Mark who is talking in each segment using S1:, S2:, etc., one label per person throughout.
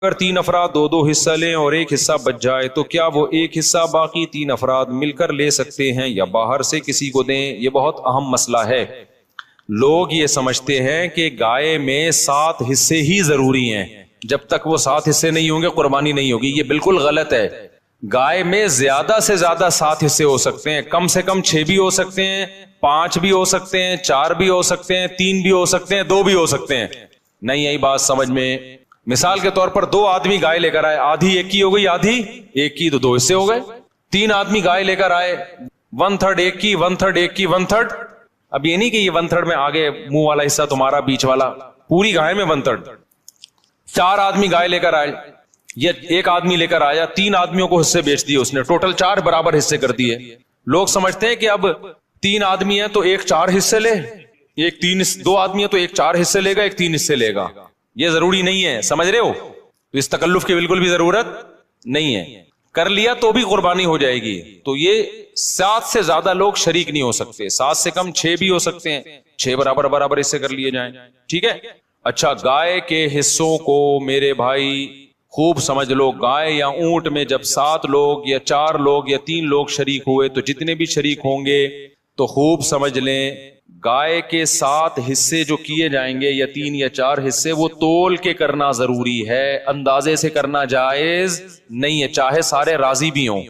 S1: اگر تین افراد دو دو حصہ لیں اور ایک حصہ بچ جائے تو کیا وہ ایک حصہ باقی تین افراد مل کر لے سکتے ہیں یا باہر سے کسی کو دیں؟ یہ بہت اہم مسئلہ ہے۔ لوگ یہ سمجھتے ہیں کہ گائے میں 7 حصے ہی ضروری ہیں، جب تک وہ 7 حصے نہیں ہوں گے قربانی نہیں ہوگی۔ یہ بالکل غلط ہے۔ گائے میں زیادہ سے زیادہ 7 حصے ہو سکتے ہیں، کم سے کم 6 بھی ہو سکتے ہیں، 5 بھی ہو سکتے ہیں، 4 بھی ہو سکتے ہیں، 3 بھی ہو سکتے ہیں، 2 بھی ہو سکتے ہیں۔ نہیں یہی بات سمجھ میں؟ مثال کے طور پر 2 آدمی گائے لے کر آئے، آدھی ایک کی ہو گئی، آدھی ایک کی، تو 2 حصے ہو گئے۔ 3 آدمی گائے لے کر آئے، 1/3 ایک کی، 1/3 ایک کی، 1/3۔ اب یہ نہیں کہ یہ 1/3 میں آگے منہ والا حصہ تمہارا، بیچ والا، پوری گائے میں 1/3۔ 4 آدمی گائے لے کر آئے، یہ ایک آدمی لے کر آیا، 3 آدمیوں کو حصے بیچ دیے اس نے، ٹوٹل 4 برابر حصے کر دیے۔ لوگ سمجھتے ہیں کہ اب 3 آدمی ہیں تو ایک 4 حصے لے، 2 آدمی ہیں تو ایک 4 حصے لے گا، ایک 3 حصے لے گا۔ یہ ضروری نہیں ہے، سمجھ رہے ہو؟ تو اس تکلف کی بالکل بھی ضرورت نہیں ہے، کر لیا تو بھی قربانی ہو جائے گی۔ تو یہ 7 سے زیادہ لوگ شریک نہیں ہو سکتے، 7 سے کم 6 بھی ہو سکتے ہیں، 6 برابر حصے کر لیے جائیں، ٹھیک ہے۔ اچھا، گائے کے حصوں کو میرے بھائی خوب سمجھ لو، گائے یا اونٹ میں جب 7 لوگ یا 4 لوگ یا 3 لوگ شریک ہوئے تو جتنے بھی شریک ہوں گے تو خوب سمجھ لیں، گائے کے 7 حصے جو کیے جائیں گے یا 3 یا 4 حصے، وہ تول کے کرنا ضروری ہے، اندازے سے کرنا جائز نہیں ہے، چاہے سارے راضی بھی ہوں،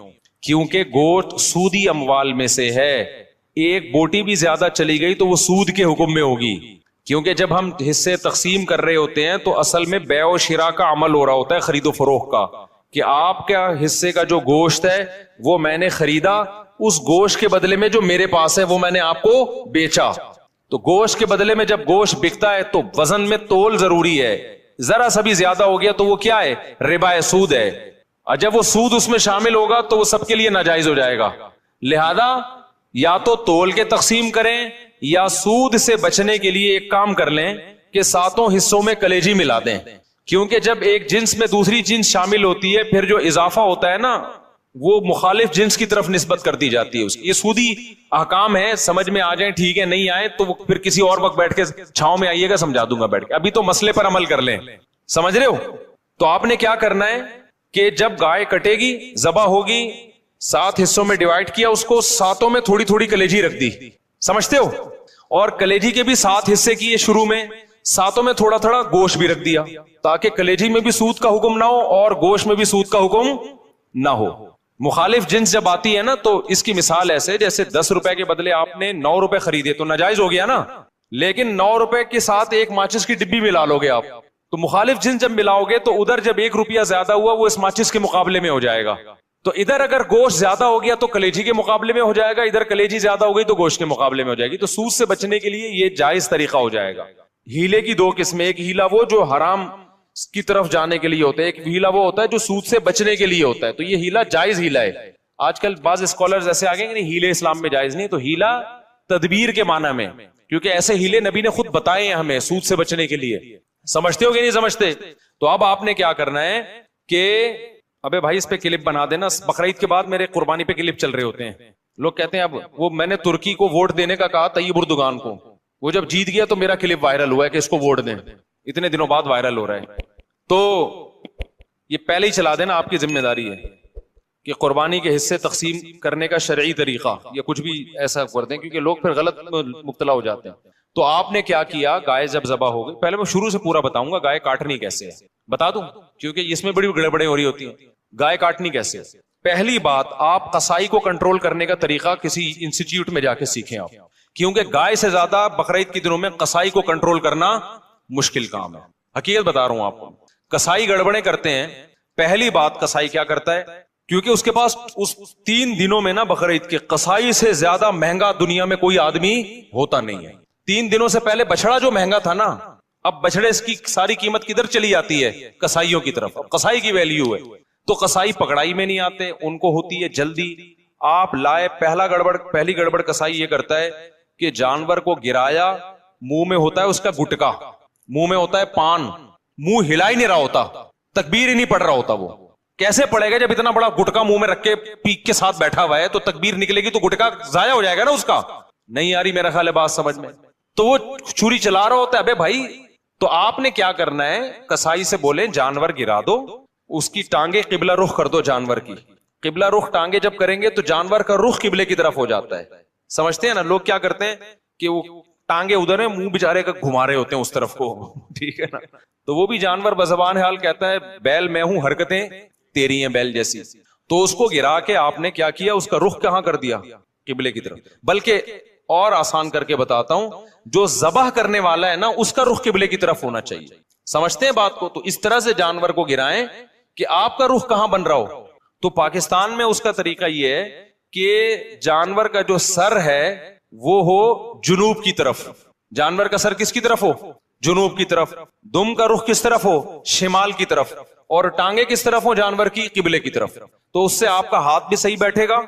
S1: کیونکہ گوشت سودی اموال میں سے ہے۔ ایک بوٹی بھی زیادہ چلی گئی تو وہ سود کے حکم میں ہوگی، کیونکہ جب ہم حصے تقسیم کر رہے ہوتے ہیں تو اصل میں بیع و شراء کا عمل ہو رہا ہوتا ہے، خرید و فروخت کا، کہ آپ کا حصے کا جو گوشت ہے وہ میں نے خریدا، اس گوشت کے بدلے میں جو میرے پاس ہے وہ میں نے آپ کو بیچا۔ تو گوشت کے بدلے میں جب گوشت بکتا ہے تو وزن میں تول ضروری ہے، ذرا سا بھی زیادہ ہو گیا تو وہ کیا ہے؟ ربا ہے، سود ہے، اور جب وہ سود اس میں شامل ہوگا تو وہ سب کے لیے ناجائز ہو جائے گا۔ لہذا یا تو تول کے تقسیم کریں یا سود سے بچنے کے لیے ایک کام کر لیں کہ 7 حصوں میں کلیجی ملا دیں، کیونکہ جب ایک جنس میں دوسری جنس شامل ہوتی ہے پھر جو اضافہ ہوتا ہے نا وہ مخالف جنس کی طرف نسبت کر دی جاتی ہے اس کی۔ یہ سودی احکام ہے، سمجھ میں آ جائیں ٹھیک ہے، نہیں آئے تو پھر کسی اور وقت بیٹھ کے چھاؤں میں آئیے گا، سمجھا دوں گا بیٹھ کے، ابھی تو مسئلے پر عمل کر لیں، سمجھ رہے ہو؟ تو آپ نے کیا کرنا ہے کہ جب گائے کٹے گی، ذبح ہوگی، 7 حصوں میں ڈیوائڈ کیا اس کو، 7 میں تھوڑی تھوڑی کلیجی رکھ دی، سمجھتے ہو؟ اور کلیجی کے بھی 7 حصے کیے شروع میں، 7 میں تھوڑا تھوڑا گوشت بھی رکھ دیا، تاکہ کلیجی میں بھی سود کا حکم نہ ہو اور گوشت میں بھی سود کا حکم نہ ہو۔ مخالف جنس جب آتی ہے نا تو اس کی مثال ایسے، جیسے 10 روپے کے بدلے آپ نے 9 روپے خریدے تو ناجائز ہو گیا نا، لیکن 9 روپے کے ساتھ ایک ماچس کی ڈبی ملا لو گے آپ، تو مخالف جنس جب ملاؤ گے تو ادھر جب 1 روپیہ زیادہ ہوا وہ اس ماچس کے مقابلے میں ہو جائے گا۔ تو ادھر اگر گوشت زیادہ ہو گیا تو کلیجی کے مقابلے میں ہو جائے گا، ادھر کلیجی زیادہ ہو گئی تو گوشت کے مقابلے میں ہو جائے گی۔ تو سود سے بچنے کے لیے یہ جائز طریقہ ہو جائے گا۔ ہیلے کی 2 قسمیں، ایک ہیلا وہ جو حرام کی طرف جانے کے لیے ہوتا ہے، ایک ہیلا وہ ہوتا ہے جو سود سے بچنے کے لیے ہوتا ہے۔ تو یہ ہیلا جائز ہیلا ہے۔ آج کل بعض اسکالرز ایسے آگے نہیں ہیلے اسلام میں جائز نہیں، تو ہیلا تدبیر کے معنی میں، کیونکہ ایسے ہیلے نبی نے خود بتائے ہیں ہمیں سود سے بچنے کے لیے، سمجھتے ہو کہ نہیں سمجھتے؟ تو اب آپ نے کیا کرنا ہے کہ ابے بھائی اس پہ کلپ بنا دینا، بقرعید کے بعد میرے قربانی پہ کلپ چل رہے ہوتے ہیں، لوگ کہتے ہیں اب وہ میں نے ترکی کو ووٹ دینے کا کہا، طیب اردگان کو، وہ جب جیت گیا تو میرا کلپ وائرل ہوا ہے کہ اس کو ووٹ دیں، اتنے دنوں بعد وائرل ہو رہا ہے۔ تو یہ پہلے ہی چلا دینا، آپ کی ذمہ داری ہے کہ قربانی کے حصے تقسیم کرنے کا شرعی طریقہ یا کچھ بھی ایسا کر دیں، کیونکہ لوگ پھر غلط مبتلا ہو جاتے ہیں۔ تو آپ نے کیا کیا، گائے جب ذبح ہو گئی، پہلے میں شروع سے پورا بتاؤں گا گائے کاٹنی کیسے ہے، بتا دوں کیونکہ اس میں بڑی گڑبڑیں ہو رہی ہوتی ہیں۔ گائے کاٹنی کیسے؟ پہلی بات، آپ قصائی کو کنٹرول کرنے کا طریقہ کسی انسٹیٹیوٹ میں جا کے سیکھیں آپ، کیونکہ گائے سے زیادہ بقرعید کے دنوں میں قصائی کو کنٹرول کرنا مشکل کام ہے۔ حقیقت بتا رہا ہوں آپ کو، قصائی گڑبڑیں کرتے ہیں۔ پہلی بات، قصائی کیا کرتا ہے، کیونکہ اس کے پاس اس 3 دنوں میں نا بقرعید کے، قصائی سے زیادہ مہنگا دنیا میں کوئی آدمی ہوتا نہیں ہے۔ 3 دنوں سے پہلے بچڑا جو مہنگا تھا نا، اب بچڑے اس کی ساری قیمت کدھر چلی جاتی ہے؟ قصائیوں کی طرف، اب قصائی کی ویلیو ہے۔ تو قصائی پکڑائی میں نہیں آتے، ان کو ہوتی ہے جلدی۔ آپ لائے، پہلی گڑبڑ قصائی یہ کرتا ہے کہ جانور کو گرایا، منہ میں ہوتا ہے اس کا گٹکا، منہ میں ہوتا ہے پان، منہ ہلا ہی نہیں رہا ہوتا، تکبیر ہی نہیں پڑھ رہا ہوتا۔ وہ کیسے پڑے گا جب اتنا بڑا گٹکا منہ میں رکھ کے پیک کے ساتھ بیٹھا ہوا ہے؟ تو تکبیر نکلے گی تو گٹکا ضائع ہو جائے گا نا اس کا۔ نہیں آ رہی میرا خیال ہے بات سمجھ میں؟ تو وہ چھری چلا رہا ہوتا ہے، ابے بھائی تو آپ نے کیا کرنا ہے, کسائی سے بولیں جانور گرا دو, اس کی ٹانگیں قبلہ رخ کر دو جانور کی. قبلہ رخ ٹانگیں جب کریں گے تو جانور کا رخ قبلے کی طرف ہو جاتا ہے. سمجھتے ہیں نا, لوگ کیا کرتے ہیں کہ وہ ٹانگیں ادھر ہیں, منہ بیچارے کا گھما رہے ہوتے ہیں اس طرف کو, ٹھیک ہے نا, تو وہ بھی جانور بزبان حال کہتا ہے بیل میں ہوں, حرکتیں تیری ہیں بیل جیسی. تو اس کو گرا کے آپ نے کیا کیا, اس کا رخ کہاں کر دیا, قبلے کی طرف. بلکہ اور آسان کر کے بتاتا ہوں, جو ذبح کرنے والا ہے نا اس کا رخ قبلے کی طرف ہونا چاہیے. سمجھتے ہیں بات کو؟ تو اس طرح سے جانور کو گرائیں کہ آپ کا رخ کہاں بن رہا ہو. تو پاکستان میں اس کا طریقہ یہ ہے کہ جانور کا جو سر ہے وہ ہو جنوب کی طرف. جانور کا سر کس کی طرف ہو, جنوب کی طرف. دم کا رخ کس طرف ہو, شمال کی طرف. اور ٹانگیں کس طرف ہو جانور کی, قبلے کی طرف. تو اس سے آپ کا ہاتھ بھی صحیح بیٹھے گا,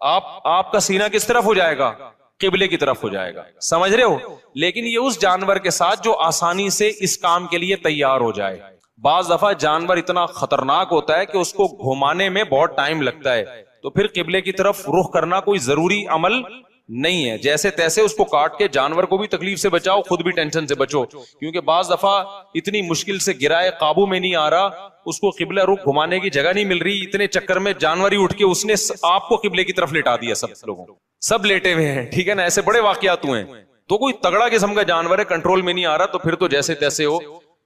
S1: آپ کا سینہ کس طرف ہو جائے گا, قبلے کی طرف ہو جائے گا. سمجھ رہے ہو؟ لیکن یہ اس جانور کے ساتھ جو آسانی سے اس کام کے لیے تیار ہو جائے. بعض دفعہ جانور اتنا خطرناک ہوتا ہے کہ اس کو گھمانے میں بہت ٹائم لگتا ہے, تو پھر قبلے کی طرف رخ کرنا کوئی ضروری عمل نہیں ہے. جیسے تیسے اس کو کاٹ کے جانور کو بھی تکلیف سے بچاؤ, خود بھی ٹینشن سے بچو, کیونکہ بعض دفعہ اتنی مشکل سے گرائے, قابو میں نہیں آ رہا, اس کو قبلہ رخ گھمانے کی جگہ نہیں مل رہی, اتنے چکر میں جانور ہی اٹھ کے اس نے آپ کو قبلے کی طرف لٹا دیا. سب لوگوں سب لیٹے ہوئے ہیں, ٹھیک ہے نا, ایسے بڑے واقعات ہوئے ہیں. تو کوئی تگڑا قسم کا جانور ہے, کنٹرول میں نہیں آ رہا, تو پھر تو جیسے تیسے ہو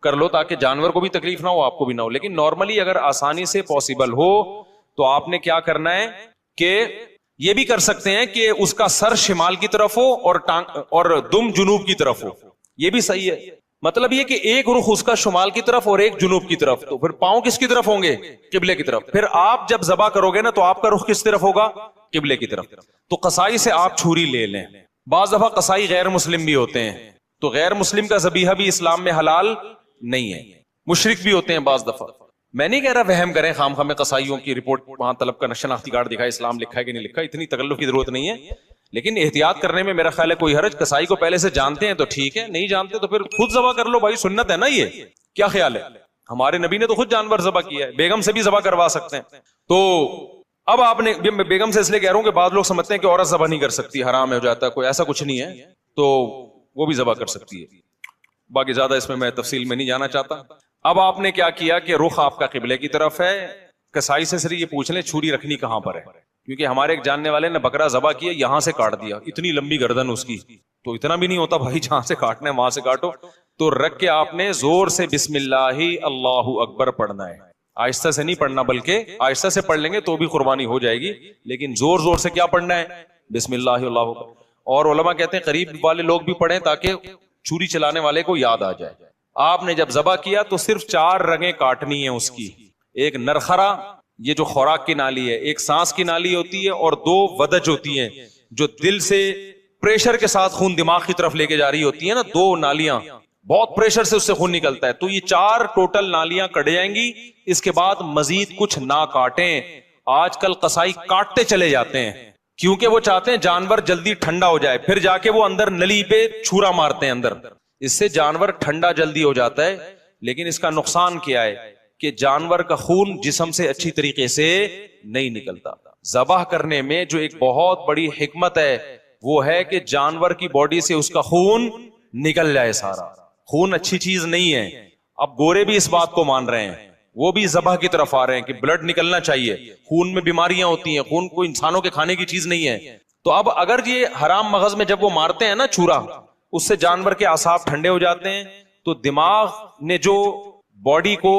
S1: کر لو تاکہ جانور کو بھی تکلیف نہ ہو, آپ کو بھی نہ ہو. لیکن نارملی اگر آسانی سے پاسبل ہو تو آپ نے کیا کرنا ہے کہ یہ بھی کر سکتے ہیں کہ اس کا سر شمال کی طرف ہو اور دم جنوب کی طرف ہو, یہ بھی صحیح ہے. مطلب یہ کہ ایک رخ اس کا شمال کی طرف اور ایک جنوب کی طرف. تو پھر پاؤں کس کی طرف ہوں گے, قبلے کی طرف. پھر آپ جب ذبح کرو گے نا تو آپ کا رخ کس طرف ہوگا, قبلے کی طرف. تو قصائی سے آپ چھری لے لیں. بعض دفعہ قصائی غیر مسلم بھی ہوتے ہیں, تو غیر مسلم کا ذبیحہ بھی اسلام میں حلال نہیں ہے, مشرک بھی ہوتے ہیں بعض دفعہ. میں نہیں کہہ رہا وہم کریں خام خواہ میں, قصائیوں کی رپورٹ وہاں طلب کا شناختی کارڈ دکھائے, اسلام لکھا ہے کہ نہیں لکھا, اتنی تکلف کی ضرورت نہیں ہے. لیکن احتیاط کرنے میں میرا خیال ہے کوئی حرج. قصائی کو پہلے سے جانتے ہیں تو ٹھیک ہے, نہیں جانتے تو پھر خود ذبح کر لو بھائی, سنت ہے نا یہ, کیا خیال ہے؟ ہمارے نبی نے تو خود جانور ذبح کیا ہے, بیگم سے بھی ذبح کروا سکتے ہیں. تو اب آپ نے, بیگم سے اس لیے کہہ رہا ہوں کہ بعض لوگ سمجھتے ہیں کہ عورت ذبح نہیں کر سکتی, حرام ہو جاتا ہے, کوئی ایسا کچھ نہیں ہے, تو وہ بھی ذبح کر سکتی ہے. باقی زیادہ اس میں تفصیل میں نہیں جانا چاہتا. اب آپ نے کیا کیا کہ رخ آپ کا قبلے کی طرف ہے. کسائی سے صرف یہ پوچھ لیں چھری رکھنی کہاں پر ہے, کیونکہ ہمارے ایک جاننے والے نے بکرا ذبح کیا, یہاں سے کاٹ دیا, اتنی لمبی گردن اس کی. تو اتنا بھی نہیں ہوتا بھائی, جہاں سے کاٹنا ہے وہاں سے کاٹو. تو رکھ کے آپ نے زور سے بسم اللہ اللہ اکبر پڑھنا ہے. آہستہ سے نہیں پڑھنا, بلکہ آہستہ سے پڑھ لیں گے تو بھی قربانی ہو جائے گی, لیکن زور زور سے کیا پڑھنا ہے, بسم اللہ اللہ اکبر. اور علماء کہتے ہیں قریب والے لوگ بھی پڑھیں تاکہ چھری چلانے والے کو یاد آ جائے. آپ نے جب ذبح کیا تو صرف 4 رگیں کاٹنی ہیں اس کی. ایک نرخرا, یہ جو خوراک کی نالی ہے, ایک سانس کی نالی ہوتی ہے, اور 2 ودج ہوتی ہیں جو دل سے پریشر کے ساتھ خون دماغ کی طرف لے کے جا رہی ہوتی ہے نا, 2 نالیاں, بہت پریشر سے اس سے خون نکلتا ہے. تو یہ 4 ٹوٹل نالیاں کٹ جائیں گی. اس کے بعد مزید کچھ نہ کاٹیں. آج کل قصائی کاٹتے چلے جاتے ہیں کیونکہ وہ چاہتے ہیں جانور جلدی ٹھنڈا ہو جائے, پھر جا کے وہ اندر نلی پہ چھرا مارتے ہیں اندر. اس سے جانور ٹھنڈا جلدی ہو جاتا ہے, لیکن اس کا نقصان کیا ہے کہ جانور کا خون جسم سے اچھی طریقے سے نہیں نکلتا. ذبح کرنے میں جو ایک بہت بڑی حکمت ہے وہ ہے کہ جانور کی باڈی سے اس کا خون نکل جائے سارا. خون اچھی چیز نہیں ہے. اب گورے بھی اس بات کو مان رہے ہیں, وہ بھی ذبح کی طرف آ رہے ہیں کہ بلڈ نکلنا چاہیے, خون میں بیماریاں ہوتی ہیں, خون کوئی انسانوں کے کھانے کی چیز نہیں ہے. تو اب اگر یہ حرام مغز میں جب وہ مارتے ہیں نا چھرا, اس سے جانور کے اعصاب ٹھنڈے ہو جاتے ہیں. تو دماغ نے جو باڈی کو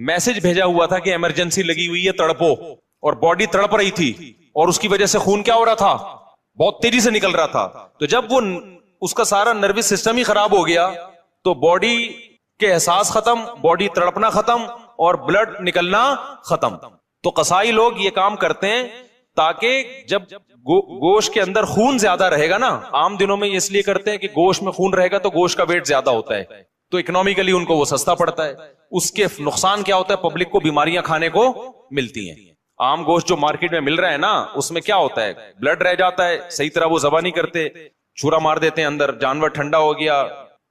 S1: میسج بھیجا ہوا تھا کہ ایمرجنسی لگی ہوئی ہے, تڑپو, اور باڈی تڑپ رہی تھی, اور اس کی وجہ سے خون کیا ہو رہا تھا, بہت تیزی سے نکل رہا تھا. تو جب وہ اس کا سارا نروس سسٹم ہی خراب ہو گیا تو باڈی کے احساس ختم, باڈی تڑپنا ختم, اور بلڈ نکلنا ختم. تو قصائی لوگ یہ کام کرتے ہیں تاکہ جب گوشت کے اندر خون زیادہ رہے گا نا, عام دنوں میں اس لیے کرتے ہیں کہ گوشت میں خون رہے گا تو گوشت کا ویٹ زیادہ ہوتا ہے, تو اکنامکلی ان کو وہ سستا پڑتا ہے. اس کے نقصان کیا ہوتا ہے, پبلک کو بیماریاں کھانے کو ملتی ہیں. عام گوشت جو مارکیٹ میں مل رہا ہے نا, اس میں کیا ہوتا ہے, بلڈ رہ جاتا ہے, صحیح طرح وہ ذبح نہیں کرتے, چھرا مار دیتے ہیں اندر, جانور ٹھنڈا ہو گیا,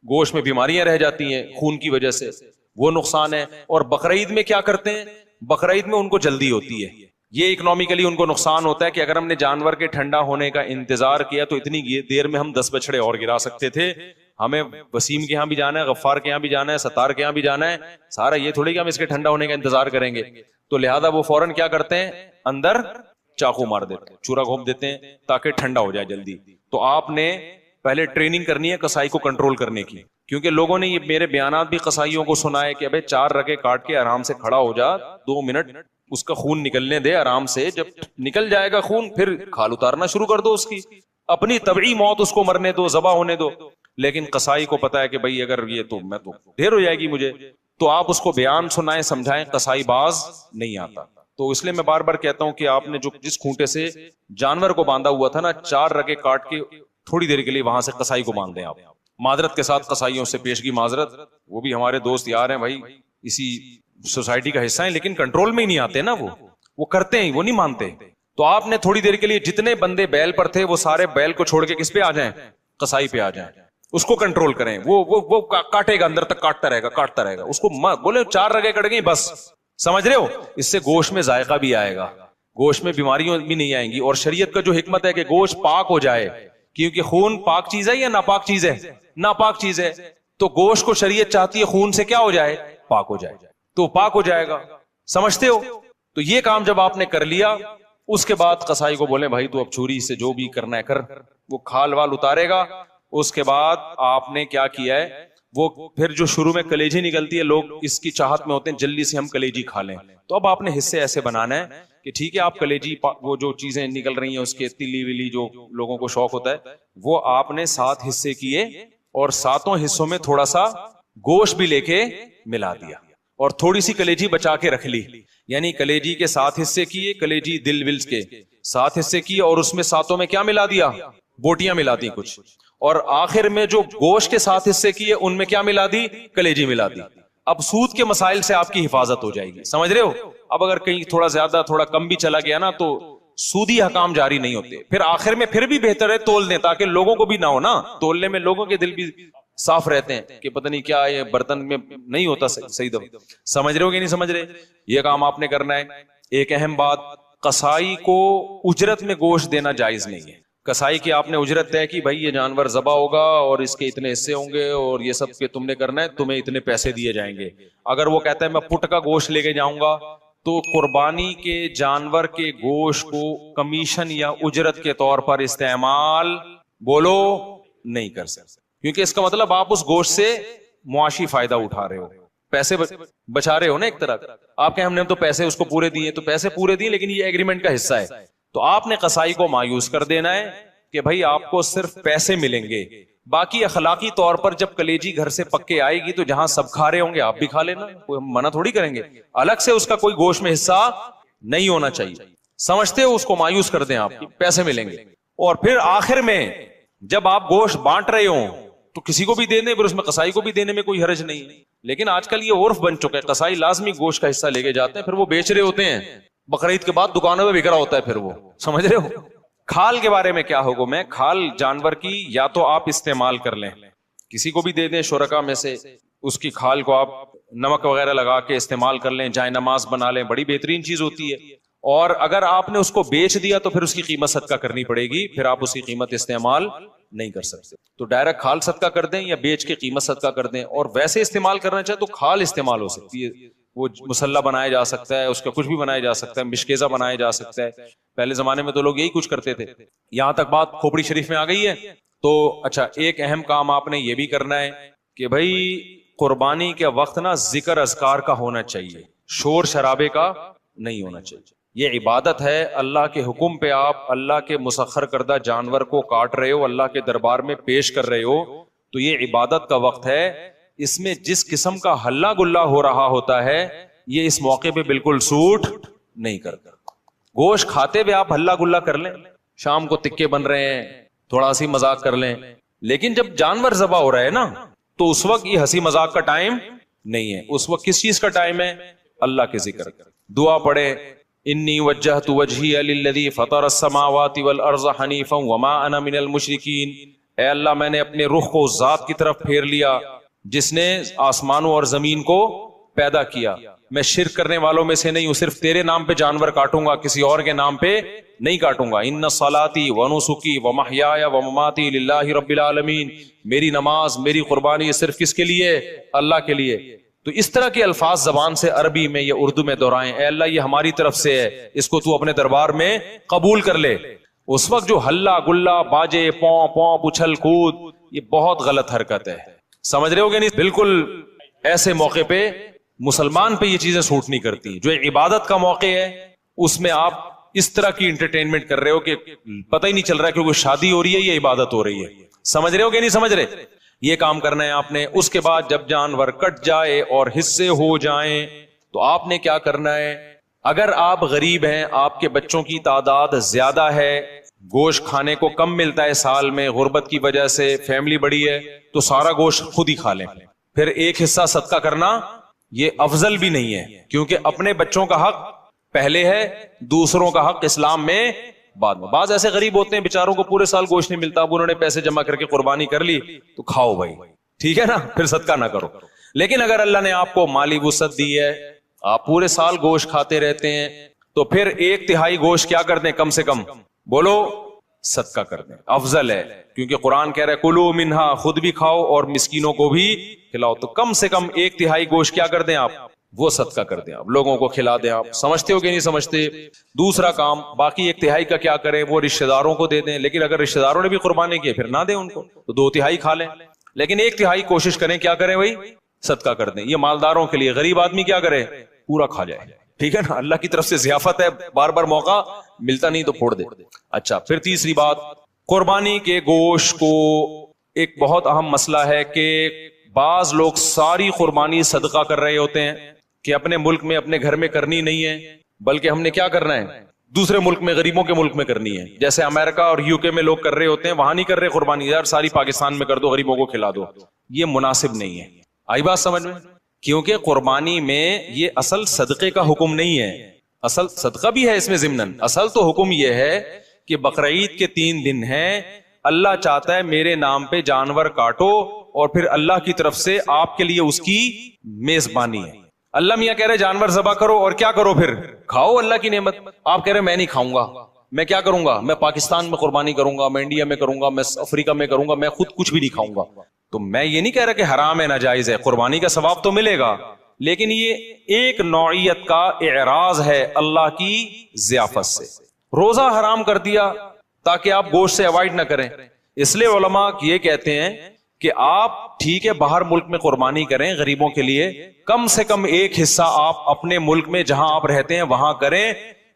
S1: گوشت میں بیماریاں رہ جاتی ہیں خون کی وجہ سے, وہ نقصان ہے. اور بقرعید میں کیا کرتے ہیں, بقرعید میں ان کو جلدی ہوتی ہے, یہ اکنامکلی ان کو نقصان ہوتا ہے کہ اگر ہم نے جانور کے ٹھنڈا ہونے کا انتظار کیا تو اتنی دیر میں ہم 10 بچڑے اور گرا سکتے تھے, ہمیں وسیم کے یہاں بھی جانا ہے, غفار کے یہاں بھی جانا ہے, ستار کے یہاں بھی جانا ہے, سارا یہ تھوڑی کہ ہم اس کے ٹھنڈا ہونے کا انتظار کریں گے. تو لہذا وہ فوراً کیا کرتے ہیں, اندر چاقو مار دیتے ہیں, چورا گھونپ دیتے ہیں تاکہ ٹھنڈا ہو جائے جلدی. تو آپ نے پہلے ٹریننگ کرنی ہے قصائی کو کنٹرول کرنے کی, کیونکہ لوگوں نے یہ میرے بیانات بھی قصائیوں کو سنائے کہ ابے 4 رگے کاٹ کے آرام سے کھڑا ہو جا, 2 منٹ اس کا خون نکلنے دے آرام سے, جب نکل جائے گا خون پھر کھال اتارنا شروع کر دو, اس کی اپنی طبعی موت اس کو مرنے دو, ذبح ہونے دو. لیکن قصائی کو پتا ہے کہ بھائی اگر یہ تو میں تو دیر ہو جائے گی مجھے, تو آپ اس کو بیان سنائیں سمجھائیں, قصائی باز نہیں آتا. تو اس لیے میں بار بار کہتا ہوں کہ آپ نے جو جس کھونٹے سے جانور کو باندھا ہوا تھا نا, 4 رگے کاٹ کے تھوڑی دیر کے لیے وہاں سے قصائی کو باندھ دیں آپ. معذرت کے ساتھ قصائیوں سے پیشگی معذرت, وہ بھی ہمارے دوست یار ہیں بھائی, اسی سوسائٹی کا حصہ ہیں, لیکن کنٹرول میں ہی نہیں آتے نا, وہ کرتے ہیں, وہ نہیں مانتے. تو آپ نے تھوڑی دیر کے لیے جتنے بندے بیل پر تھے وہ سارے بیل کو چھوڑ کے کس پہ آ جائیں, قصائی پہ آ جائیں, اس کو کنٹرول کریں. وہ کاٹے گا, اندر تک کاٹتا رہے گا, اس کو بولے 4 رگے کٹ گئی بس, سمجھ رہے ہو, اس سے گوشت میں ذائقہ بھی آئے گا, گوشت میں بیماریاں بھی نہیں آئیں گی. اور شریعت کا جو حکمت ہے کہ گوشت پاک ہو جائے, کیونکہ خون پاک چیز ہے یا ناپاک چیز ہے, ناپاک چیز ہے, تو گوشت کو شریعت چاہتی ہے خون سے کیا ہو جائے, پاک ہو جائے, تو پاک ہو جائے گا. سمجھتے ہو؟ تو یہ کام جب آپ نے کر لیا, اس کے بعد قصائی کو بولے بھائی تو اب چھری سے جو بھی کرنا ہے کر, وہ کھال وال اتارے گا. اس کے بعد آپ نے کیا کیا ہے, وہ پھر جو شروع میں کلیجی نکلتی ہے, لوگ اس کی چاہت میں ہوتے ہیں جلدی سے ہم کلیجی کھا لیں. تو اب آپ نے حصے ایسے بنانا ہے کہ ٹھیک ہے آپ کلیجی, وہ جو چیزیں نکل رہی ہیں اس کے تلی ولی جو لوگوں کو شوق ہوتا ہے, وہ آپ نے 7 حصے کیے اور 7 حصوں میں تھوڑا سا گوشت بھی لے کے ملا دیا اور تھوڑی سی کلیجی بچا کے رکھ لی. یعنی کلیجی کے 7 حصے کیے, کلیجی دل ولز کے 7 حصے کیے, اور اس میں 7 میں کیا ملا دیا, بوٹیاں ملا دی کچھ, اور آخر میں جو گوشت کے 7 حصے کیے ان میں کیا ملا دی, کلیجی ملا دی. اب سود کے مسائل سے آپ کی حفاظت ہو جائے گی, سمجھ رہے ہو. اب اگر کہیں تھوڑا زیادہ تھوڑا کم بھی چلا گیا نا, تو سودی حکام جاری نہیں ہوتے. پھر آخر میں پھر بھی بہتر ہے تول دیں, تاکہ لوگوں کو بھی نہ ہو نا, تولنے میں لوگوں کے دل بھی صاف رہتے ہیں کہ پتہ نہیں کیا یہ برتن میں نہیں ہوتا صحیح دفعہ. سمجھ رہے ہو کہ نہیں سمجھ رہے, یہ کام آپ نے کرنا ہے. ایک اہم بات, قصائی کو اجرت میں گوشت دینا جائز نہیں ہے. قصائی کی آپ نے اجرت طے کی, بھائی یہ جانور ذبح ہوگا اور اس کے اتنے حصے ہوں گے اور یہ سب کے تم نے کرنا ہے, تمہیں اتنے پیسے دیے جائیں گے. اگر وہ کہتا ہے میں پٹ کا گوشت لے کے جاؤں گا, تو قربانی کے جانور کے گوشت کو کمیشن یا اجرت کے طور پر استعمال بولو نہیں کر سکتے, کیونکہ اس کا مطلب آپ اس گوشت سے معاشی فائدہ اٹھا رہے ہو, پیسے بچا رہے ہو نا ایک طرح. آپ کہیں ہم نے تو پیسے اس کو پورے دیے, تو پیسے پورے دیے لیکن یہ ایگریمنٹ کا حصہ ہے. تو آپ نے قصائی کو مایوس کر دینا ہے کہ بھائی آپ کو صرف پیسے ملیں گے, باقی اخلاقی طور پر جب کلیجی گھر سے پکے آئے گی تو جہاں سب کھا رہے ہوں گے آپ بھی کھا لینا, کوئی منع تھوڑی کریں گے. الگ سے اس کا کوئی گوشت میں حصہ نہیں ہونا چاہیے, سمجھتے ہو, اس کو مایوس کر دیں, آپ پیسے ملیں گے. اور پھر آخر میں جب آپ گوشت بانٹ رہے ہوں تو کسی کو بھی دے دیں, پھر اس میں قصائی کو بھی دینے میں کوئی حرج نہیں. لیکن آج کل یہ عرف بن چکا ہے, قصائی لازمی گوشت کا حصہ لے کے جاتے ہیں, پھر وہ بیچ رہے ہوتے ہیں, بقرعید کے بعد دکانوں میں بک رہا ہوتا ہے پھر وہ, سمجھ رہے ہو. کھال کے بارے میں کیا حکم ہے, کھال جانور کی یا تو آپ استعمال کر لیں, کسی کو بھی دے دیں شرکا میں سے, اس کی کھال کو آپ نمک وغیرہ لگا کے استعمال کر لیں, جائے نماز بنا لیں, بڑی بہترین چیز ہوتی ہے. اور اگر آپ نے اس کو بیچ دیا تو پھر اس کی قیمت صدقہ کرنی پڑے گی, پھر آپ اس کی قیمت استعمال نہیں کر سکتے. تو ڈائریکٹ کھال صدقہ کر دیں یا بیچ کے قیمت صدقہ کر دیں. اور ویسے استعمال کرنا چاہے تو کھال استعمال ہو سکتی ہے, وہ مسلح بنایا جا سکتا ہے, اس کا کچھ بھی بنایا جا سکتا ہے, مشکیزہ بنایا جا سکتا ہے. پہلے زمانے میں تو لوگ یہی کچھ کرتے تھے. یہاں تک بات کھوپڑی شریف میں آ گئی ہے. تو اچھا, ایک اہم کام آپ نے یہ بھی کرنا ہے کہ بھائی قربانی کے وقت نا ذکر اذکار کا ہونا چاہیے, شور شرابے کا نہیں ہونا چاہیے. یہ عبادت ہے, اللہ کے حکم پہ آپ اللہ کے مسخر کردہ جانور کو کاٹ رہے ہو, اللہ کے دربار میں پیش کر رہے ہو, تو یہ عبادت کا وقت ہے. اس میں جس قسم کا ہلہ گلا ہو رہا ہوتا ہے یہ اس موقع پہ بالکل سوٹ نہیں کرتا. گوشت کھاتے ہوئے آپ ہلہ گلا کر لیں, شام کو تکے بن رہے ہیں, تھوڑا سی مذاق کر لیں, لیکن جب جانور ذبح ہو رہا ہے نا تو اس وقت یہ ہنسی مذاق کا ٹائم نہیں ہے. اس وقت کس چیز کا ٹائم ہے, اللہ کے ذکر. دعا پڑھے, انی وجہت وجہی للذی فطر السماوات والارض حنیفا وما انا من المشرکین. اے اللہ میں نے اپنے رخ کو ذات کی طرف پھیر لیا جس نے آسمانوں اور زمین کو پیدا کیا, میں شرک کرنے والوں میں سے نہیں ہوں، صرف تیرے نام پہ جانور کاٹوں گا، کسی اور کے نام پہ نہیں کاٹوں گا. ان صلاتی و نسکی و محیایا و مماتی للہ رب العالمین، میری نماز میری قربانی یہ صرف کس کے لیے؟ اللہ کے لیے. تو اس طرح کے الفاظ زبان سے عربی میں یا اردو میں دہرائیں، اے اللہ یہ ہماری طرف سے ہے، اس کو تو اپنے دربار میں قبول کر لے. اس وقت جو ہلا گلا باجے پوں پوں اچھل کود، یہ بہت غلط حرکت ہے. سمجھ رہے ہو گے نہیں؟ بالکل ایسے موقع پہ مسلمان پہ یہ چیزیں سوٹ نہیں کرتی. جو عبادت کا موقع ہے اس میں آپ اس طرح کی انٹرٹینمنٹ کر رہے ہو کہ پتہ ہی نہیں چل رہا کہ کوئی شادی ہو رہی ہے یا عبادت ہو رہی ہے. سمجھ رہے ہو کہ نہیں سمجھ رہے؟ یہ کام کرنا ہے آپ نے. اس کے بعد جب جانور کٹ جائے اور حصے ہو جائیں تو آپ نے کیا کرنا ہے؟ اگر آپ غریب ہیں، آپ کے بچوں کی تعداد زیادہ ہے، گوشت کھانے کو کم ملتا ہے سال میں غربت کی وجہ سے، فیملی بڑی ہے، تو سارا گوشت خود ہی کھا لیں. پھر ایک حصہ صدقہ کرنا یہ افضل بھی نہیں ہے، کیونکہ اپنے بچوں کا حق پہلے ہے، دوسروں کا حق اسلام میں بعد میں. بعض ایسے غریب ہوتے ہیں بیچاروں کو پورے سال گوشت نہیں ملتا، اب انہوں نے پیسے جمع کر کے قربانی کر لی تو کھاؤ بھائی، ٹھیک ہے نا، پھر صدقہ نہ کرو. لیکن اگر اللہ نے آپ کو مالی وسعت دی ہے، آپ پورے سال گوشت کھاتے رہتے ہیں، تو پھر 1/3 گوشت کیا کر دیں؟ کم سے کم بولو صدقہ کر دیں، افضل ہے. کیونکہ قرآن کہہ رہا ہے کلو منہا، خود بھی کھاؤ اور مسکینوں کو بھی کھلاؤ. تو کم سے کم 1/3 گوشت کیا کر دیں آپ؟ وہ صدقہ کر دیں، آپ لوگوں کو کھلا دیں. آپ سمجھتے ہو کہ نہیں سمجھتے؟ دوسرا کام، باقی 1/3 کا کیا کریں؟ وہ رشتہ داروں کو دے دیں. لیکن اگر رشتہ داروں نے بھی قربانی کی پھر نہ دیں ان کو، تو 2/3 کھا لیں. لیکن 1/3 کوشش کریں کیا کریں بھائی؟ صدقہ کر دیں. یہ مالداروں کے لیے. غریب آدمی کیا کرے؟ پورا کھا جائے. ٹھیک ہے نا، اللہ کی طرف سے ضیافت ہے، بار بار موقع ملتا نہیں تو پھوڑ دے. اچھا، پھر تیسری بات، قربانی کے گوشت کو ایک بہت اہم مسئلہ ہے کہ بعض لوگ ساری قربانی صدقہ کر رہے ہوتے ہیں کہ اپنے ملک میں اپنے گھر میں کرنی نہیں ہے، بلکہ ہم نے کیا کرنا ہے؟ دوسرے ملک میں، غریبوں کے ملک میں کرنی ہے. جیسے امریکہ اور UK میں لوگ کر رہے ہوتے ہیں، وہاں نہیں کر رہے قربانی، یار ساری پاکستان میں کر دو، غریبوں کو کھلا دو. یہ مناسب نہیں ہے. آئی بات سمجھ میں؟ کیونکہ قربانی میں یہ اصل صدقے کا حکم نہیں ہے. اصل صدقہ بھی ہے اس میں ضمناً، اصل تو حکم یہ ہے کہ بقرعید کے 3 دن ہیں، اللہ چاہتا ہے میرے نام پہ جانور کاٹو اور پھر اللہ کی طرف سے آپ کے لیے اس کی میزبانی ہے. اللہ میاں کہہ رہے جانور ذبح کرو اور کیا کرو؟ پھر کھاؤ اللہ کی نعمت. آپ کہہ رہے میں نہیں کھاؤں گا، میں کیا کروں گا؟ میں پاکستان میں قربانی کروں گا، میں انڈیا میں کروں گا، میں افریقہ میں کروں گا، میں خود کچھ بھی نہیں کھاؤں گا. تو میں یہ نہیں کہہ رہا کہ حرام ہے، ناجائز ہے، قربانی کا ثواب تو ملے گا، لیکن یہ ایک نوعیت کا اعراض ہے اللہ کی ضیافت سے. روزہ حرام کر دیا تاکہ آپ گوشت سے اوائڈ نہ کریں. اس لیے علماء یہ کہتے ہیں کہ آپ ٹھیک ہے باہر ملک میں قربانی کریں غریبوں کے لیے، کم سے کم ایک حصہ آپ اپنے ملک میں جہاں آپ رہتے ہیں وہاں کریں،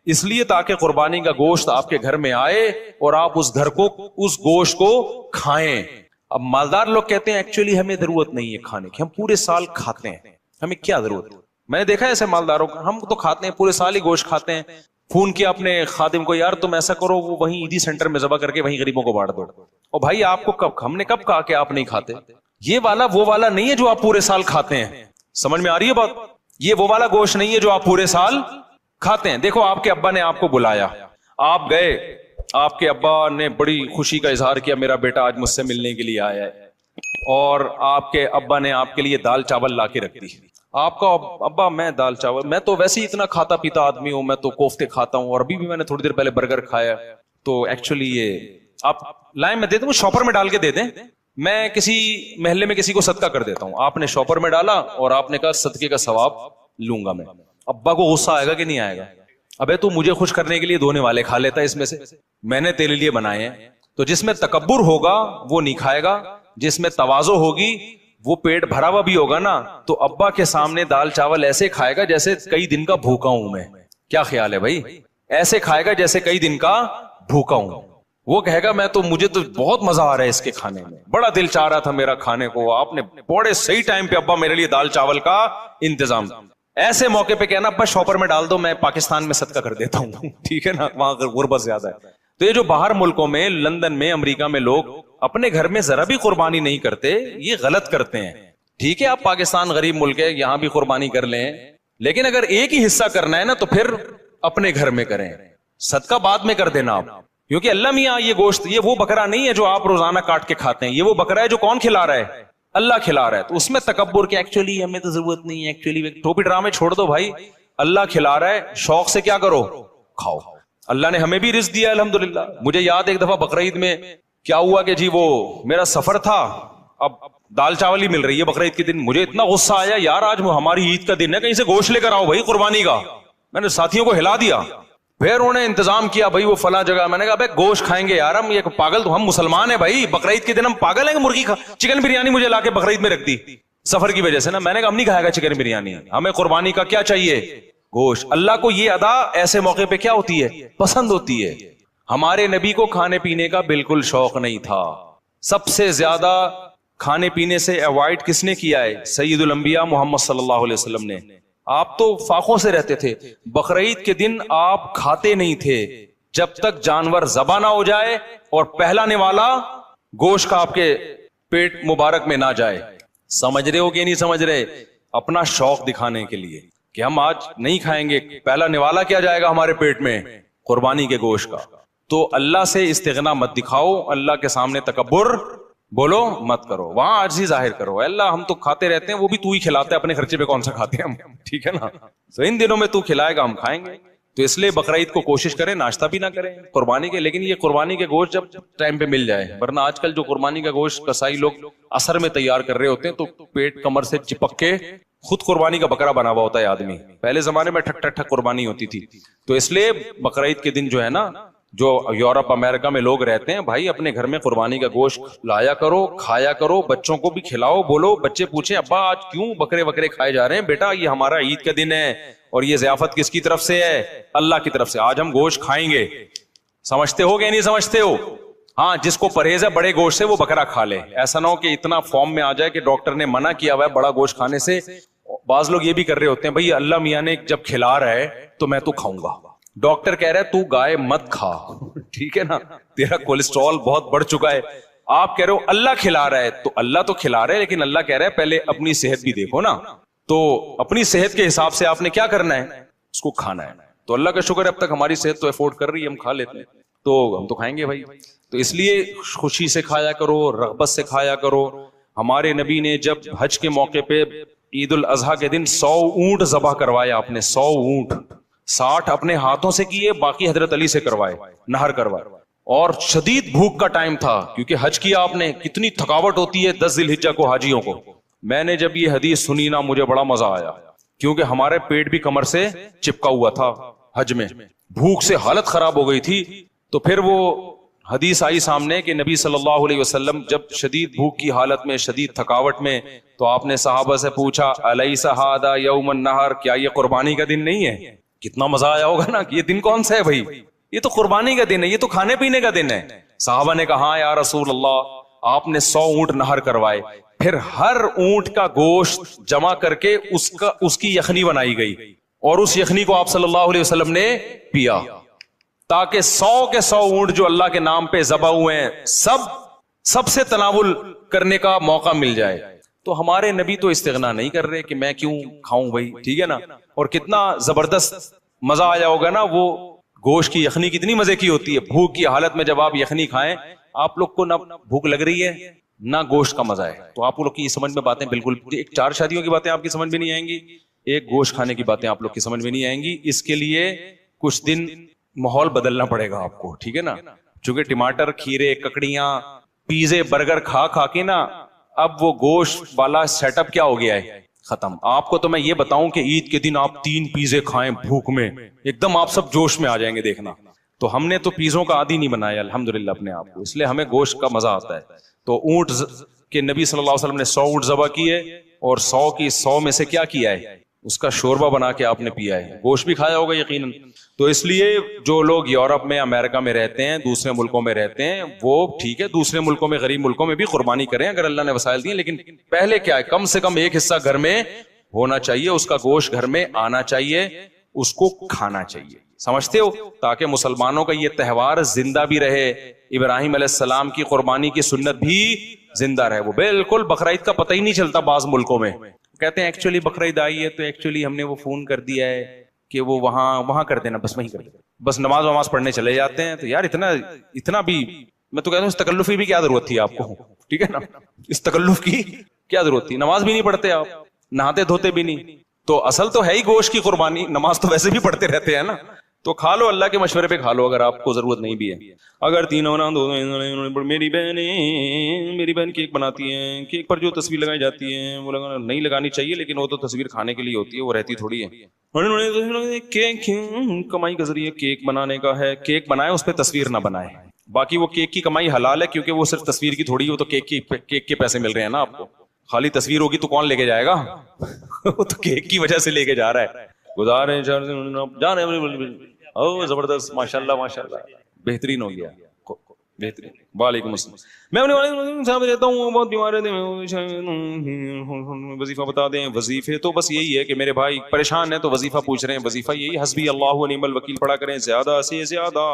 S1: اس لیے تاکہ قربانی کا گوشت آپ کے گھر میں آئے اور آپ اس گھر کو، اس گوشت کو کھائیں. اب مالدار لوگ کہتے ہیں ایکچولی ہمیں ضرورت نہیں ہے کھانے کی، ہم پورے سال کھاتے ہیں، ہمیں کیا ضرورت ہے. میں نے دیکھا ہے ایسے مالداروں کو، ہم تو کھاتے ہیں پورے سال ہی گوشت کھاتے ہیں. فون کیا اپنے خادم کو، یار تم ایسا کرو وہ وہیں عیدی سینٹر میں ذبح کر کے وہیں غریبوں کو بانٹ دو. اور بھائی آپ کو کب، ہم نے کب کہا کہ آپ نہیں کھاتے؟ یہ والا وہ والا نہیں ہے جو آپ پورے سال کھاتے ہیں. سمجھ میں آ رہی ہے بات؟ یہ وہ والا گوشت نہیں ہے جو آپ پورے سال کھاتے ہیں. دیکھو آپ کے ابا نے آپ کو بلایا، آپ گئے، آپ کے ابا نے بڑی خوشی کا اظہار کیا میرا بیٹا آج مجھ سے ملنے کے لیے آیا ہے، اور آپ کے ابا نے آپ کے لیے دال چاول لا کے رکھ دی. آپ کا ابا میں دال چاول، میں تو ویسے ہی اتنا کھاتا پیتا آدمی ہوں، میں تو کوفتے کھاتا ہوں اور ابھی بھی میں نے تھوڑی دیر پہلے برگر کھایا، تو ایکچولی یہ آپ لائن میں دے دوں، شاپر میں ڈال کے دے دیں، میں کسی محلے میں کسی کو صدقہ کر دیتا ہوں. آپ نے شاپر میں ڈالا اور آپ نے کہا صدقے کا ثواب لوں گا میں. ابا کو غصہ آئے گا کہ نہیں آئے گا؟ ابے تو مجھے خوش کرنے کے لیے دھونے والے کھا لیتا ہے اس میں سے، میں نے تیرے لیے بنائے ہیں. تو جس میں تکبر ہوگا وہ نہیں کھائے گا، جس میں تواضع ہوگی وہ پیٹ بھرا ہوا بھی ہوگا نا، تو ابا کے سامنے دال چاول ایسے کھائے گا جیسے کئی دن کا بھوکا ہوں میں. کیا خیال ہے بھائی؟ ایسے کھائے گا جیسے کئی دن کا بھوکا ہوں. وہ کہے گا میں تو، مجھے تو بہت مزہ آ رہا ہے اس کے کھانے میں، بڑا دل چاہ رہا تھا میرا کھانے کو، آپ نے بڑے صحیح ٹائم پہ ابا میرے لیے دال چاول کا انتظام. ایسے موقع پہ کہنا ابا شاپر میں ڈال دو، میں پاکستان میں صدقہ کر دیتا ہوں. ٹھیک ہے نا، وہاں غربت زیادہ ہے. تو یہ جو باہر ملکوں میں، لندن میں، امریکہ میں لوگ اپنے گھر میں ذرا بھی قربانی نہیں کرتے، یہ غلط کرتے ہیں. ٹھیک ہے آپ پاکستان غریب ملک ہے، یہاں بھی قربانی کر لیں، لیکن اگر ایک ہی حصہ کرنا ہے نا تو پھر اپنے گھر میں کریں، صدقہ بعد میں کر دینا آپ. کیونکہ اللہ میاں یہ گوشت، یہ وہ بکرا نہیں ہے جو آپ روزانہ کاٹ کے کھاتے ہیں، یہ وہ بکرا ہے جو کون کھلا رہا ہے؟ اللہ کھلا رہا ہے تو اس میں تکبر کہ ایکچولی ہمیں تو ضرورت نہیں ہے, ایکچولی ٹوپی ڈرامے چھوڑ دو بھائی, اللہ کھلا رہا ہے, شوق سے کیا کرو, کھاؤ. اللہ نے ہمیں بھی رزق دیا الحمدللہ. مجھے یاد ایک دفعہ بقرعید میں کیا ہوا کہ جی وہ میرا سفر تھا, اب دال چاول ہی مل رہی ہے بقرعید کے دن, مجھے اتنا غصہ آیا یار آج ہماری عید کا دن ہے, کہیں سے گوشت لے کر آؤ بھائی قربانی کا. میں نے ساتھیوں کو ہلا دیا, پھر انہوں نے انتظام کیا بھائی وہ فلاں جگہ. میں نے کہا بھائی گوشت کھائیں گے یار, ہم یہ پاگل, تو ہم مسلمان ہیں بھائی, بقرعید کے دن ہم پاگل ہیں کہ مرغی چکن بریانی مجھے لا کے بقرعید میں رکھ دی سفر کی وجہ سے نا. میں نے کہا ہم نہیں کھائے گا چکن بریانی, ہمیں قربانی کا کیا چاہیے, گوشت. اللہ کو یہ ادا ایسے موقع پہ کیا ہوتی ہے, پسند ہوتی ہے. ہمارے نبی کو کھانے پینے کا بالکل شوق نہیں تھا. سب سے زیادہ کھانے پینے سے اوائڈ کس نے کیا ہے, سید الانبیاء محمد صلی اللہ علیہ وسلم نے. آپ تو فاقوں سے رہتے تھے, بقرعید کے دن آپ کھاتے نہیں تھے جب تک جانور ذبح نہ ہو جائے اور پہلا نوالا گوشت کا آپ کے پیٹ مبارک میں نہ جائے. سمجھ رہے ہو کہ نہیں سمجھ رہے, اپنا شوق دکھانے کے لیے کہ ہم آج نہیں کھائیں گے, پہلا نوالا کیا جائے گا ہمارے پیٹ میں, قربانی کے گوشت کا. تو اللہ سے استغنا مت دکھاؤ, اللہ کے سامنے تکبر بولو مت کرو, وہاں عاجزی ظاہر کرو, اللہ ہم تو کھاتے رہتے ہیں, وہ بھی تو ہی کھلاتا ہے, اپنے خرچے پہ کون سا کھاتے ہیں ہم, ٹھیک ہے نا, تو ان دنوں میں تو کھلائے گا ہم کھائیں گے. تو اس لیے بقرعید کو کوشش کریں ناشتہ بھی نہ کریں قربانی کے, لیکن یہ قربانی کے گوشت جب ٹائم پہ مل جائے, ورنہ آج کل جو قربانی کا گوشت کسائی لوگ اثر میں تیار کر رہے ہوتے ہیں تو پیٹ کمر سے چپک کے خود قربانی کا بکرا بنا ہوا ہوتا ہے آدمی. پہلے زمانے میں ٹھک ٹھک ٹھک قربانی ہوتی تھی. تو اس لیے بقرعید کے دن جو ہے نا, جو یورپ امریکہ میں لوگ رہتے ہیں, بھائی اپنے گھر میں قربانی کا گوشت لایا کرو, کھایا کرو, بچوں کو بھی کھلاؤ. بولو, بچے پوچھیں ابا آج کیوں بکرے بکرے کھائے جا رہے ہیں, بیٹا یہ ہمارا عید کا دن ہے اور یہ ضیافت کس کی طرف سے ہے, اللہ کی طرف سے, آج ہم گوشت کھائیں گے. سمجھتے ہو کہ نہیں سمجھتے ہو؟ ہاں, جس کو پرہیز ہے بڑے گوشت سے وہ بکرا کھا لے. ایسا نہ ہو کہ اتنا فارم میں آ جائے کہ ڈاکٹر نے منع کیا ہوا ہے بڑا گوشت کھانے سے. بعض لوگ یہ بھی کر رہے ہوتے ہیں, بھائی اللہ میاں نے جب کھلا رہا ہے تو میں تو کھاؤں گا, ڈاکٹر کہہ رہا ہے تو گائے مت کھا, ٹھیک ہے نا, تیرا کولیسٹرول بہت بڑھ چکا ہے. آپ کہہ رہے ہو اللہ کھلا رہا ہے, تو اللہ تو کھلا رہا ہے, لیکن اللہ کہہ رہا ہے پہلے اپنی صحت بھی دیکھو نا. تو اپنی صحت کے حساب سے آپ نے کیا کرنا ہے, اس کو کھانا ہے. تو اللہ کا شکر ہے اب تک ہماری صحت تو افورڈ کر رہی ہے, ہم کھا لیتے ہیں, تو ہم تو کھائیں گے بھائی. تو اس لیے خوشی سے کھایا کرو, رغبت سے کھایا کرو. ہمارے نبی نے جب حج کے موقع پہ عید الاضحیٰ کے دن 100 اونٹ ذبح کروائے, آپ نے 100 اونٹ, 60 اپنے ہاتھوں سے کیے, باقی حضرت علی سے کروائے, نہر کروائے. اور شدید بھوک کا ٹائم تھا کیونکہ حج کیا آپ نے, کتنی تھکاوٹ ہوتی ہے 10 ذی الحجہ کو حاجیوں کو. میں نے جب یہ حدیث سنی نا مجھے بڑا مزہ آیا, کیونکہ ہمارے پیٹ بھی کمر سے چپکا ہوا تھا حج میں, بھوک سے حالت خراب ہو گئی تھی. تو پھر وہ حدیث آئی سامنے کہ نبی صلی اللہ علیہ وسلم جب شدید بھوک کی حالت میں, شدید تھکاوٹ میں, تو آپ نے صحابہ سے پوچھا الیس ھذا یوم النحر, کیا یہ قربانی کا دن نہیں ہے؟ کتنا مزہ آیا ہوگا نا کہ یہ دن کون سا ہے بھائی, یہ تو قربانی کا دن ہے, یہ تو کھانے پینے کا دن ہے. صحابہ نے کہا ہاں یا رسول اللہ, آپ نے 100 اونٹ نہر کروائے, پھر ہر اونٹ کا گوشت جمع کر کے اس کی یخنی بنائی گئی, اور اس یخنی کو آپ صلی اللہ علیہ وسلم نے پیا, تاکہ 100 کے 100 اونٹ جو اللہ کے نام پہ ذبح ہوئے ہیں سب سے تناول کرنے کا موقع مل جائے. تو ہمارے نبی تو استغنا نہیں کر رہے کہ میں کیوں کھاؤں بھائی, ٹھیک ہے نا. اور کتنا زبردست مزہ آیا ہوگا نا, وہ گوشت کی یخنی کتنی مزے کی ہوتی ہے. بھوک کی حالت میں جب آپ یخنی کھائیں, آپ لوگ کو نہ بھوک لگ رہی ہے نہ گوشت کا مزہ ہے, تو آپ لوگ کی سمجھ میں باتیں بالکل, ایک 4 شادیوں کی باتیں آپ کی سمجھ میں نہیں آئیں گی, ایک گوشت کھانے کی باتیں آپ لوگ کی سمجھ میں نہیں آئیں گی. اس کے لیے کچھ دن ماحول بدلنا پڑے گا آپ کو, ٹھیک ہے نا. چونکہ ٹماٹر, کھیرے, ککڑیاں, پیزے, برگر کھا کھا کے نا اب وہ گوشت والا سیٹ اپ کیا ہو گیا ہے, ختم. آپ کو تو میں یہ بتاؤں کہ عید کے دن آپ 3 پیزے کھائیں بھوک میں, ایک دم آپ سب جوش میں آ جائیں گے, دیکھنا. تو ہم نے تو پیزوں کا عادی نہیں بنایا الحمدللہ اپنے آپ کو, اس لیے ہمیں گوشت کا مزہ آتا ہے. تو اونٹ کے نبی صلی اللہ علیہ وسلم نے 100 اونٹ ذبح کیے, اور 100 کی 100 میں سے کیا کیا ہے, اس کا شوربہ بنا کے آپ نے پیا ہے, گوشت بھی کھایا ہوگا یقیناً. تو اس لیے جو لوگ یورپ میں, امریکہ میں رہتے ہیں, دوسرے ملکوں میں رہتے ہیں, وہ ٹھیک ہے, دوسرے ملکوں میں, غریب ملکوں میں بھی قربانی کریں اگر اللہ نے وسائل دیے, لیکن پہلے کیا ہے, کم سے کم ایک حصہ گھر میں ہونا چاہیے, اس کا گوشت گھر میں آنا چاہیے, اس کو کھانا چاہیے. سمجھتے ہو, تاکہ مسلمانوں کا یہ تہوار زندہ بھی رہے, ابراہیم علیہ السلام کی قربانی کی سنت بھی زندہ رہے. وہ بالکل بقرعید کا پتہ ہی نہیں چلتا بعض ملکوں میں, کہتے ہیں ایکچولی بقرعید آئی ہے تو ایکچولی ہم نے وہ فون کر دیا ہے کہ وہ وہاں کر دینا, بس وہیں کر دینا, بس نماز پڑھنے چلے جاتے ہیں. تو یار اتنا بھی, میں تو کہتا ہوں اس تکلف کی بھی کیا ضرورت تھی آپ کو, ٹھیک ہے نا, اس تکلف کی کیا ضرورت تھی؟ نماز بھی نہیں پڑھتے آپ، نہاتے دھوتے بھی نہیں، تو اصل تو ہے ہی گوشت کی قربانی، نماز تو ویسے بھی پڑھتے رہتے ہیں نا، تو کھا لو، اللہ کے مشورے پہ کھا لو اگر آپ کو ضرورت نہیں بھی ہے۔ اگر تینوں میری بہن کیک بناتی ہیں، کیک پر جو تصویر لگائی جاتی ہے وہ نہیں لگانی چاہیے، لیکن وہ تو تصویر کھانے کے لیے ہوتی ہے، وہ رہتی تھوڑی ہے۔ کیک کمائی کا ذریعہ کیک بنانے کا ہے، کیک بنائے اس پہ تصویر نہ بنائے، باقی وہ کیک کی کمائی حلال ہے، کیونکہ وہ صرف تصویر کی تھوڑی، وہ تو کیک کے پیسے مل رہے ہیں نا آپ کو، خالی تصویر ہوگی تو کون لے کے جائے گا؟ وہ تو کیک کی وجہ سے لے کے جا رہا ہے، گزارے جا رہے، او زبردست، ماشاءاللہ ماشاءاللہ، بہترین ہو گیا، بہترین۔ وعلیکم السلام، میں اپنے والد صاحب رہتا ہوں، بہت بیمار رہتے ہیں، وظیفہ بتا دیں۔ وظیفے تو بس یہی ہے کہ میرے بھائی پریشان ہیں تو وظیفہ پوچھ رہے ہیں، وظیفہ یہی حسبی اللہ و نعم الوکیل پڑھا کریں زیادہ سے زیادہ۔